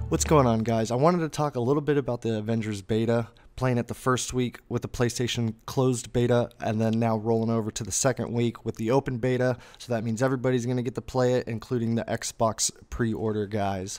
What's going on, guys? I wanted to talk a little bit about the Avengers beta, playing it the first week with the PlayStation closed beta, and then now rolling over to the second week with the open beta. So that means everybody's going to get to play it, including the Xbox pre-order guys.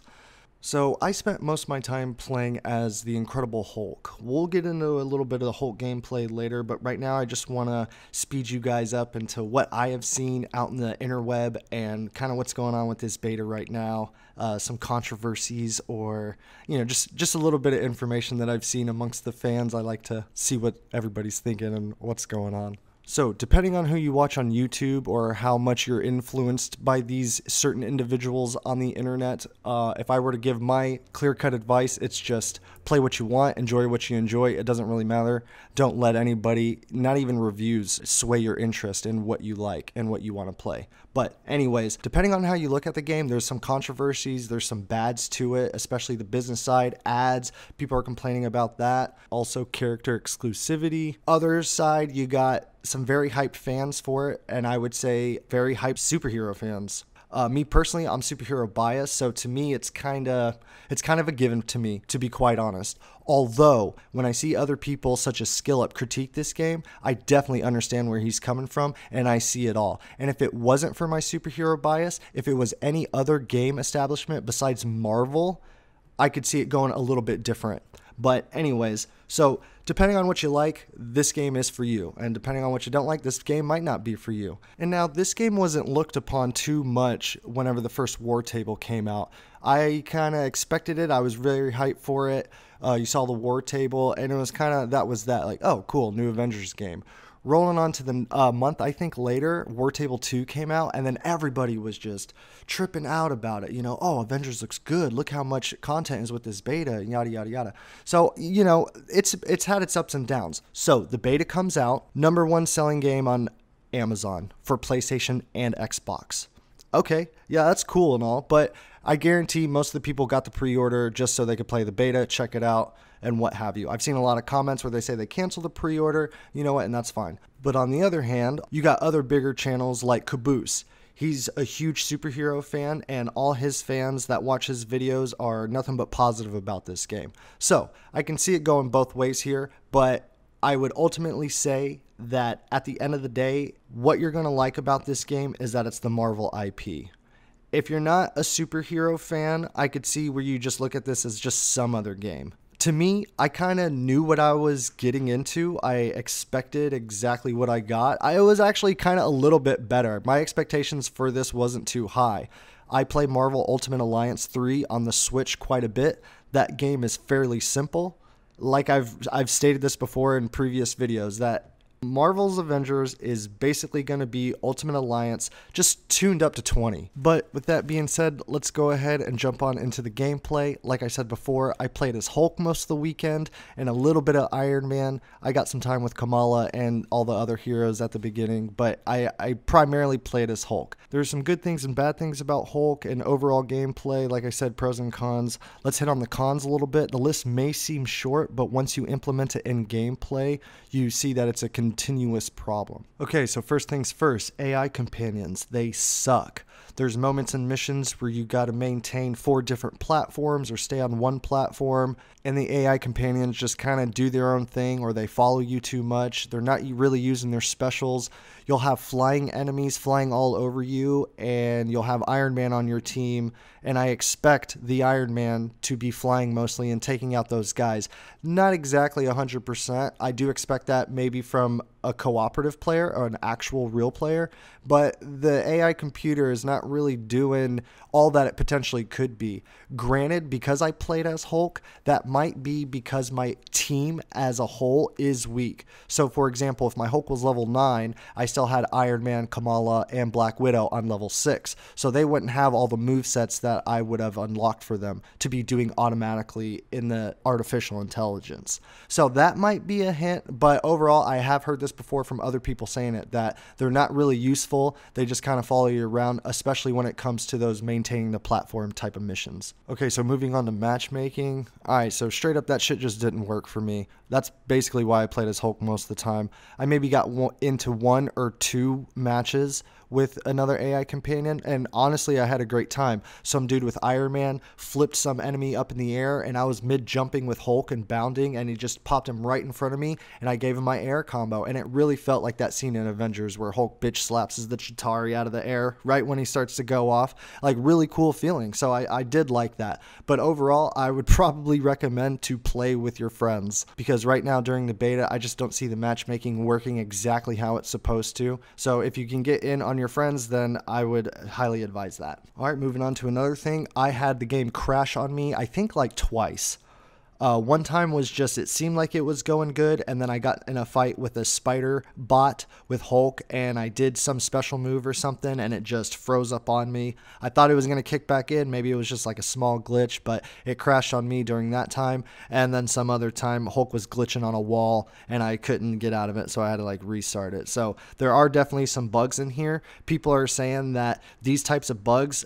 So I spent most of my time playing as the Incredible Hulk. We'll get into a little bit of the Hulk gameplay later, but right now I just want to speed you guys up into what I have seen out in the interweb and kind of what's going on with this beta right now. Some controversies or, just a little bit of information that I've seen amongst the fans. I like to see what everybody's thinking and what's going on. So, depending on who you watch on YouTube or how much you're influenced by these certain individuals on the internet, if I were to give my clear-cut advice, it's just play what you want, enjoy what you enjoy. It doesn't really matter. Don't let anybody, not even reviews, sway your interest in what you like and what you want to play. But anyways, depending on how you look at the game, there's some controversies, there's some bads to it, especially the business side, ads, people are complaining about that. Also character exclusivity. Other side, you got some very hyped fans for it, and I would say very hyped superhero fans. Me personally, I'm superhero biased, so to me it's kind of a given to me, to be quite honest. Although, when I see other people such as SkillUp critique this game, I definitely understand where he's coming from, and I see it all. And if it wasn't for my superhero bias, if it was any other game establishment besides Marvel, I could see it going a little bit different. But anyways, so depending on what you like, this game is for you. And depending on what you don't like, this game might not be for you. And now, this game wasn't looked upon too much whenever the first War Table came out. I kind of expected it. I was very hyped for it. You saw the War Table, and it was kind of, that was that. Like, oh, cool, new Avengers game. Rolling on to the month, I think, later, War Table 2 came out, and then everybody was just tripping out about it. Oh, Avengers looks good. Look how much content is with this beta, yada, yada, yada. So, it's had its ups and downs. So, the beta comes out, #1 selling game on Amazon for PlayStation and Xbox. Okay, yeah, that's cool and all, but I guarantee most of the people got the pre-order just so they could play the beta, check it out, and what have you. I've seen a lot of comments where they say they canceled the pre-order, you know what, and that's fine. But on the other hand, you got other bigger channels like Caboose. He's a huge superhero fan, and all his fans that watch his videos are nothing but positive about this game. So, I can see it going both ways here, but I would ultimately say that at the end of the day, what you're going to like about this game is that it's the Marvel IP. If you're not a superhero fan, I could see where you just look at this as just some other game. To me, I kind of knew what I was getting into. I expected exactly what I got. I was actually kind of a little bit better. My expectations for this wasn't too high. I play Marvel Ultimate Alliance 3 on the Switch quite a bit. That game is fairly simple. Like I've stated this before in previous videos, that Marvel's Avengers is basically going to be Ultimate Alliance, just tuned up to 20. But with that being said, let's go ahead and jump on into the gameplay. Like I said before, I played as Hulk most of the weekend and a little bit of Iron Man. I got some time with Kamala and all the other heroes at the beginning, but I primarily played as Hulk. There's some good things and bad things about Hulk and overall gameplay. Like I said, pros and cons. Let's hit on the cons a little bit. The list may seem short, but once you implement it in gameplay, you see that it's a continuous problem. Okay, so first things first, AI companions, they suck. There's moments in missions where you got to maintain 4 different platforms or stay on one platform, and the AI companions just kind of do their own thing, or they follow you too much. They're not really using their specials. You'll have flying enemies flying all over you, and you'll have Iron Man on your team, and I expect the Iron Man to be flying mostly and taking out those guys. Not exactly 100%. I do expect that maybe from a cooperative player or an actual real player, but the AI computer is not really doing all that it potentially could be. Granted, because I played as Hulk, that might be because my team as a whole is weak. So for example, if my Hulk was level 9, I still had Iron Man, Kamala, and Black Widow on level 6. So they wouldn't have all the movesets that I would have unlocked for them to be doing automatically in the artificial intelligence. So that might be a hint, but overall, I have heard this before from other people saying it, that they're not really useful. They just kind of follow you around, especially when it comes to those maintaining the platform type of missions. Okay, so moving on to matchmaking. Alright, so straight up that shit just didn't work for me. That's basically why I played as Hulk most of the time. I maybe got into 1 or 2 matches with another AI companion, and honestly, I had a great time. Some dude with Iron Man flipped some enemy up in the air, and I was mid-jumping with Hulk and bounding, and he just popped him right in front of me, and I gave him my air combo, and it really felt like that scene in Avengers where Hulk bitch slaps the Chitauri out of the air right when he starts to go off. Like, really cool feeling. So I did like that. But overall, I would probably recommend to play with your friends, because right now during the beta, I just don't see the matchmaking working exactly how it's supposed to. So if you can get in on your friends, then I would highly advise that. All right, moving on to another thing. I had the game crash on me, I think like twice. One time was just, it seemed like it was going good, and then I got in a fight with a spider bot with Hulk, and I did some special move or something, and it just froze up on me. I thought it was going to kick back in. Maybe it was just like a small glitch, but it crashed on me during that time. And then some other time, Hulk was glitching on a wall, and I couldn't get out of it, so I had to like restart it. So there are definitely some bugs in here. People are saying that these types of bugs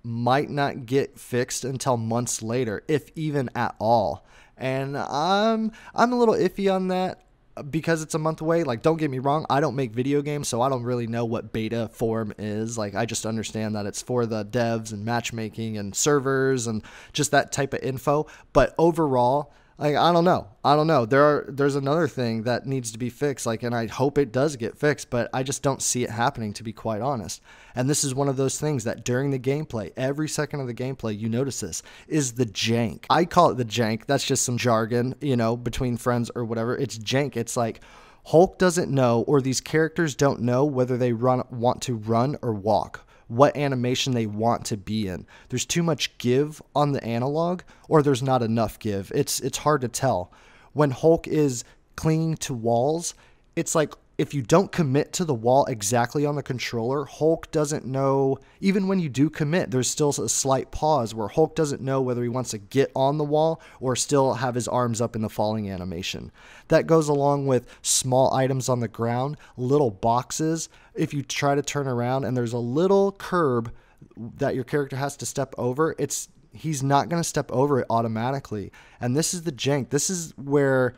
might not get fixed until months later, if even at all. And I'm a little iffy on that because it's a month away. Like, don't get me wrong, I don't make video games, so I don't really know what beta form is. Like, I just understand that it's for the devs and matchmaking and servers and just that type of info. But overall, like, I don't know. There's another thing that needs to be fixed, like, and I hope it does get fixed, but I just don't see it happening, to be quite honest. And this is one of those things that during the gameplay, every second of the gameplay, you notice this, is the jank. I call it the jank. That's just some jargon, you know, between friends or whatever. It's jank. It's like Hulk doesn't know, or these characters don't know whether they want to run or walk, what animation they want to be in. There's too much give on the analog, or there's not enough give. It's hard to tell. When Hulk is clinging to walls, it's like if you don't commit to the wall exactly on the controller, Hulk doesn't know. Even when you do commit, there's still a slight pause where Hulk doesn't know whether he wants to get on the wall or still have his arms up in the falling animation. That goes along with small items on the ground, little boxes. If you try to turn around and there's a little curb that your character has to step over, he's not going to step over it automatically. And this is the jank. This is where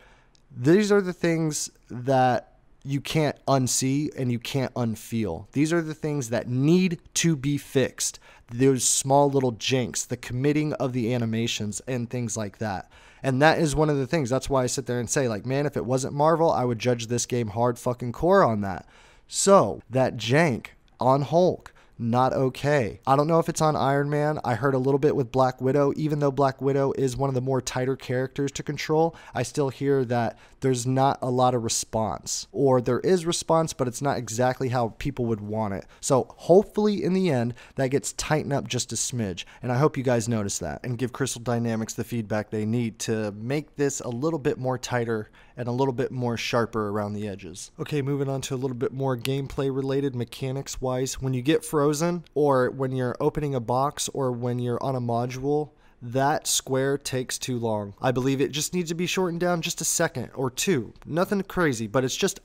these are the things that you can't unsee and you can't unfeel. These are the things that need to be fixed. Those small little janks, the committing of the animations and things like that. And that is one of the things. That's why I sit there and say, like, man, if it wasn't Marvel, I would judge this game hard fucking core on that. So that jank on Hulk, not okay. I don't know if it's on Iron Man. I heard a little bit with Black Widow. Even though Black Widow is one of the more tighter characters to control, I still hear that there's not a lot of response. Or there is response, but it's not exactly how people would want it. So hopefully in the end, that gets tightened up just a smidge. And I hope you guys notice that and give Crystal Dynamics the feedback they need to make this a little bit more tighter and a little bit more sharper around the edges. Okay, moving on to a little bit more gameplay related mechanics wise. When you get frozen, or when you're opening a box, or when you're on a module, that square takes too long. I believe it just needs to be shortened down just a second or two. Nothing crazy, but it's just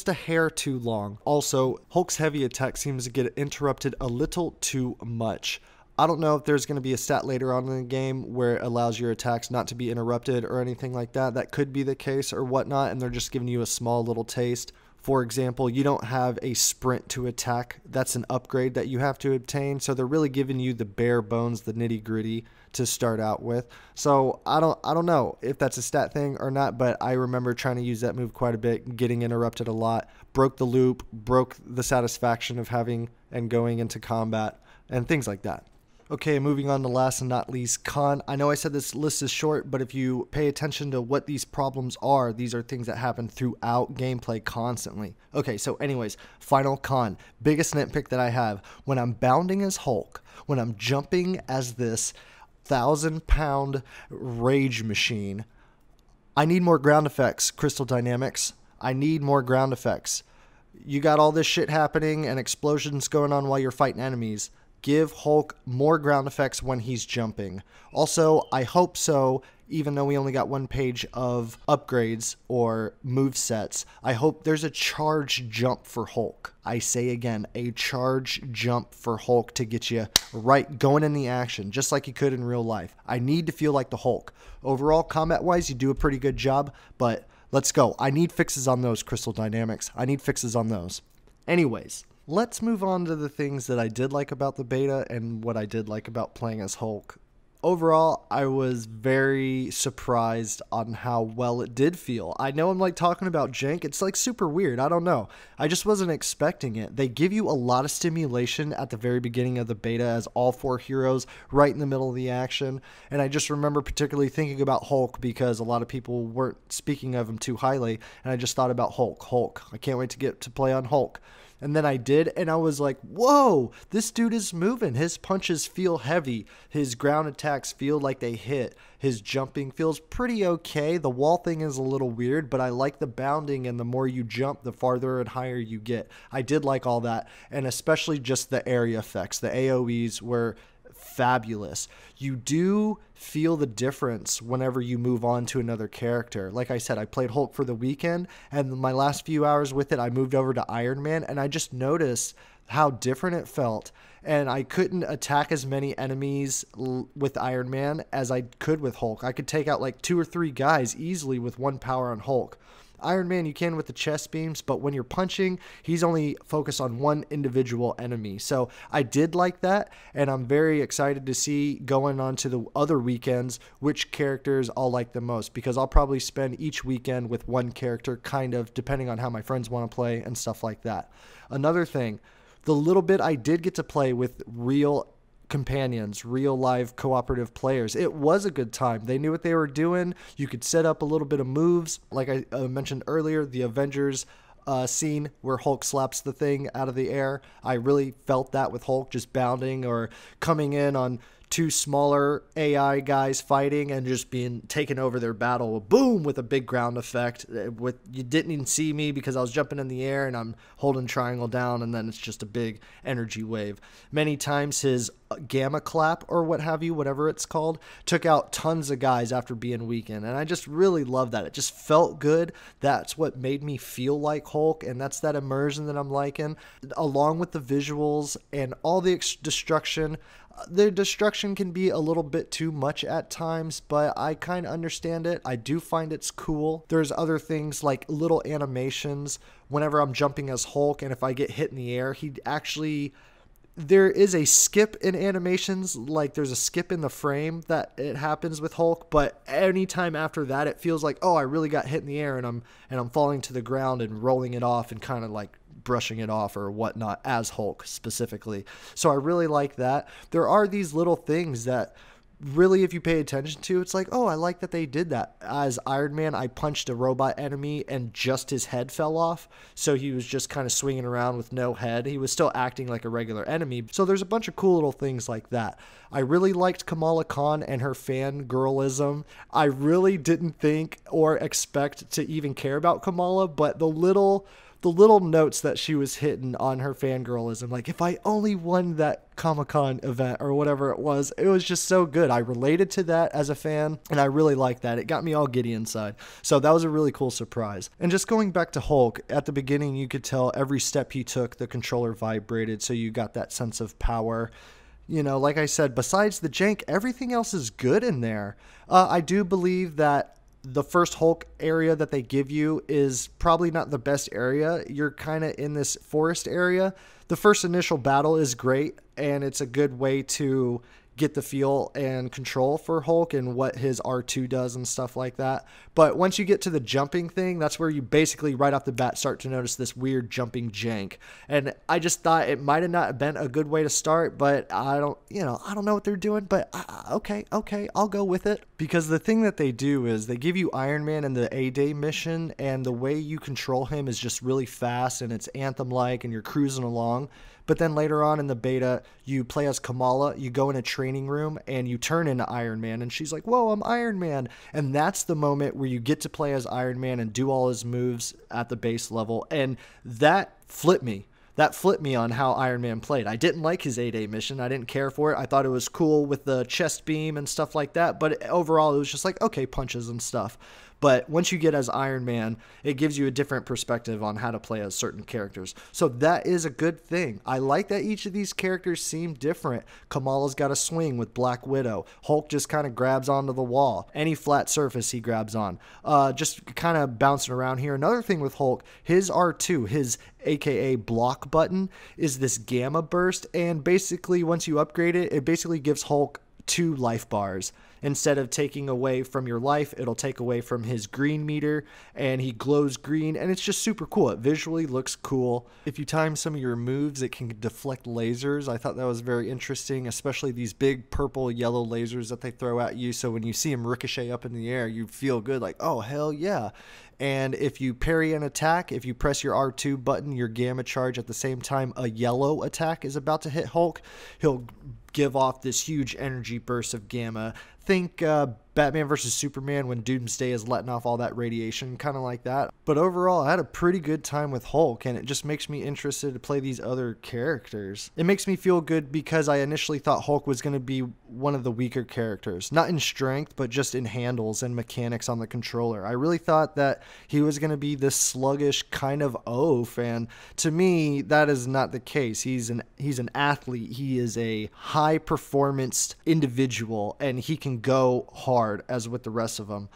a hair too long. Also, Hulk's heavy attack seems to get interrupted a little too much. I don't know if there's going to be a stat later on in the game where it allows your attacks not to be interrupted or anything like that. That could be the case or whatnot, and they're just giving you a small little taste. For example, you don't have a sprint to attack. That's an upgrade that you have to obtain. So they're really giving you the bare bones, the nitty gritty to start out with. So I don't know if that's a stat thing or not, but I remember trying to use that move quite a bit, getting interrupted a lot, broke the loop, broke the satisfaction of having and going into combat and things like that. Okay, moving on to last and not least, con. I know I said this list is short, but if you pay attention to what these problems are, these are things that happen throughout gameplay constantly. Okay, so anyways, final con. Biggest nitpick that I have. When I'm bounding as Hulk, when I'm jumping as this 1,000-pound rage machine, I need more ground effects, Crystal Dynamics. I need more ground effects. You got all this shit happening and explosions going on while you're fighting enemies. Give Hulk more ground effects when he's jumping. Also, I hope so, even though we only got one page of upgrades or move sets, I hope there's a charge jump for Hulk. I say again, a charge jump for Hulk to get you right going in the action, just like you could in real life. I need to feel like the Hulk. Overall, combat-wise, you do a pretty good job, but let's go. I need fixes on those, Crystal Dynamics. I need fixes on those. Anyways, Let's move on to the things that I did like about the beta and what I did like about playing as Hulk. Overall, I was very surprised on how well it did feel. I know I'm like talking about jank. It's like super weird. I don't know. I just wasn't expecting it. They give you a lot of stimulation at the very beginning of the beta as all four heroes right in the middle of the action. And I just remember particularly thinking about Hulk because a lot of people weren't speaking of him too highly. And I just thought about Hulk. I can't wait to get to play on Hulk. And then I did, and I was like, whoa, this dude is moving. His punches feel heavy. His ground attacks feel like they hit. His jumping feels pretty okay. The wall thing is a little weird, but I like the bounding, and the more you jump, the farther and higher you get. I did like all that, and especially just the area effects. The AoEs were fabulous. You do feel the difference whenever you move on to another character. Like I said, I played Hulk for the weekend, and my last few hours with it, I moved over to Iron Man, and I just noticed how different it felt. And I couldn't attack as many enemies with Iron Man as I could with Hulk. I could take out like 2 or 3 guys easily with one power on Hulk. Iron Man you can with the chest beams, but when you're punching, he's only focused on one individual enemy. So I did like that, and I'm very excited to see going on to the other weekends which characters I'll like the most, because I'll probably spend each weekend with one character, kind of depending on how my friends want to play and stuff like that. Another thing, the little bit I did get to play with real companions, real live cooperative players, it was a good time. They knew what they were doing. You could set up a little bit of moves, like I mentioned earlier, the Avengers scene where Hulk slaps the thing out of the air. I really felt that with Hulk just bounding or coming in on 2 smaller AI guys fighting and just being taken over their battle. Boom, with a big ground effect. With you didn't even see me because I was jumping in the air and I'm holding triangle down, and then it's just a big energy wave. Many times his gamma clap or what have you, whatever it's called, took out tons of guys after being weakened, and I just really love that. It just felt good. That's what made me feel like Hulk, and that's that immersion that I'm liking, along with the visuals and all the destruction. The destruction can be a little bit too much at times, but I kind of understand it. I do find it's cool. There's other things like little animations whenever I'm jumping as Hulk, and if I get hit in the air, there is a skip in animations, like there's a skip in the frame that it happens with Hulk, but anytime after that, it feels like, oh, I really got hit in the air, and I'm falling to the ground and rolling it off and kind of like brushing it off or whatnot as Hulk specifically. So I really like that. There are these little things that really, if you pay attention to, it's like, oh, I like that they did that. As Iron Man, I punched a robot enemy and just his head fell off. So he was just kind of swinging around with no head. He was still acting like a regular enemy. So there's a bunch of cool little things like that. I really liked Kamala Khan and her fangirlism. I really didn't think or expect to even care about Kamala, but the little notes that she was hitting on her fangirlism, like, if I only won that Comic-Con event or whatever it was just so good. I related to that as a fan, and I really liked that. It got me all giddy inside. So that was a really cool surprise. And just going back to Hulk, at the beginning, you could tell every step he took, the controller vibrated, so you got that sense of power. You know, like I said, besides the jank, everything else is good in there. I do believe that the first Hulk area that they give you is probably not the best area. You're kind of in this forest area. The first initial battle is great, and it's a good way to get the feel and control for Hulk and what his R2 does and stuff like that. But once you get to the jumping thing, that's where you basically right off the bat start to notice this weird jumping jank. And I just thought it might have not been a good way to start, but I don't know what they're doing, but okay, I'll go with it. Because the thing that they do is they give you Iron Man in the A-Day mission, and the way you control him is just really fast, and it's Anthem-like, and you're cruising along. But then later on in the beta, you play as Kamala, you go in a training room, and you turn into Iron Man, and she's like, whoa, I'm Iron Man. And that's the moment where you get to play as Iron Man and do all his moves at the base level, and that flipped me. That flipped me on how Iron Man played. I didn't like his 8A mission. I didn't care for it. I thought it was cool with the chest beam and stuff like that, but overall it was just like, okay, punches and stuff. But once you get as Iron Man, it gives you a different perspective on how to play as certain characters. So that is a good thing. I like that each of these characters seem different. Kamala's got a swing with Black Widow. Hulk just kind of grabs onto the wall. Any flat surface he grabs on. Just kind of bouncing around here. Another thing with Hulk, his R2, his aka block button, is this gamma burst, and basically once you upgrade it, it basically gives Hulk 2 life bars. Instead of taking away from your life, it'll take away from his green meter, and he glows green, and it's just super cool. It visually looks cool. If you time some of your moves, it can deflect lasers. I thought that was very interesting, especially these big purple yellow lasers that they throw at you, so when you see them ricochet up in the air, you feel good, like, oh hell yeah. And if you parry an attack, if you press your R2 button, your gamma charge at the same time a yellow attack is about to hit Hulk, he'll give off this huge energy burst of gamma. Think Batman versus Superman when Doomsday is letting off all that radiation, kind of like that. But overall, I had a pretty good time with Hulk, and it just makes me interested to play these other characters. It makes me feel good because I initially thought Hulk was going to be one of the weaker characters. Not in strength, but just in handles and mechanics on the controller. I really thought that he was going to be this sluggish kind of oaf, and to me, that is not the case. He's an athlete. He is a high-performance individual, and he can go hard as with the rest of them.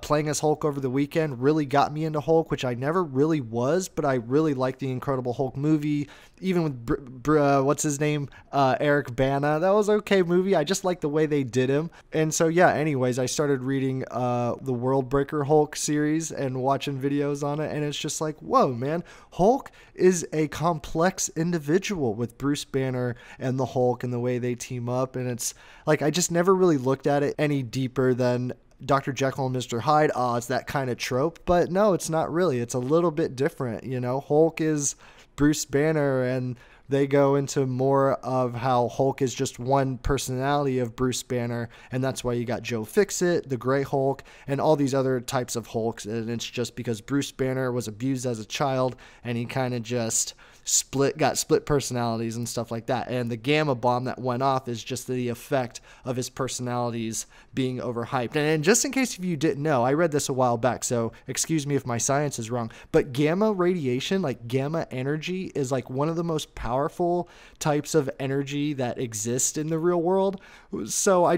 Playing as Hulk over the weekend really got me into Hulk, which I never really was, but I really liked the Incredible Hulk movie. Even with what's his name, Eric Bana, that was an okay movie. I just liked the way they did him. And so yeah, anyways, I started reading the World Breaker Hulk series and watching videos on it, and it's just like, whoa man, Hulk is a complex individual with Bruce Banner and the Hulk and the way they team up, and it's like I just never really looked at it any deeper than Dr. Jekyll and Mr. Hyde. Oh, it's that kind of trope, but no, it's not really. It's a little bit different, you know. Hulk is Bruce Banner, and they go into more of how Hulk is just one personality of Bruce Banner, and that's why you got Joe Fixit, the Gray Hulk, and all these other types of Hulks, and it's just because Bruce Banner was abused as a child, and he kind of just got split personalities and stuff like that. And the gamma bomb that went off is just the effect of his personalities being overhyped. And just in case if you didn't know, I read this a while back, so excuse me if my science is wrong, but gamma radiation, like gamma energy, is like one of the most powerful types of energy that exist in the real world. So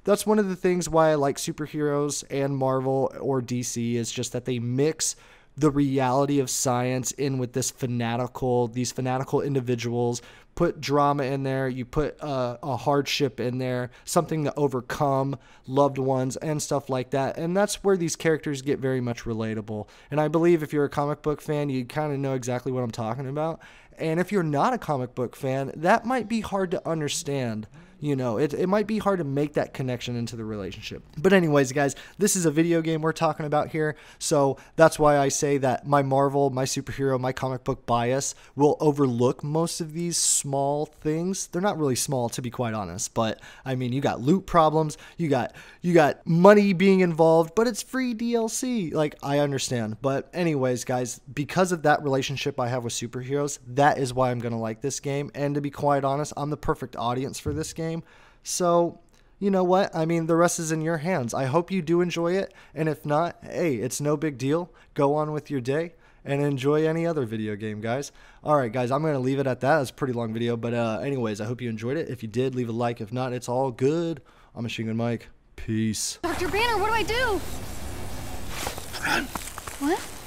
that's one of the things why I like superheroes and Marvel or DC, is just that they mix the reality of science in with these fanatical individuals, put drama in there, you put a hardship in there, something to overcome, loved ones and stuff like that. And that's where these characters get very much relatable. And I believe if you're a comic book fan, you kind of know exactly what I'm talking about. And if you're not a comic book fan, that might be hard to understand. You know, it might be hard to make that connection into the relationship. But anyways, guys, this is a video game we're talking about here. So that's why I say that my Marvel, my superhero, my comic book bias will overlook most of these small things. They're not really small, to be quite honest. But, I mean, you got loot problems. You got money being involved, but it's free DLC. Like, I understand. But anyways, guys, because of that relationship I have with superheroes, that is why I'm going to like this game. And to be quite honest, I'm the perfect audience for this game. So, you know what? I mean, the rest is in your hands. I hope you do enjoy it. And if not, hey, it's no big deal. Go on with your day and enjoy any other video game, guys. All right, guys, I'm going to leave it at that. It's a pretty long video. But anyways, I hope you enjoyed it. If you did, leave a like. If not, it's all good. I'm Machine Gun Mike. Peace. Dr. Banner, what do I do? Run. What?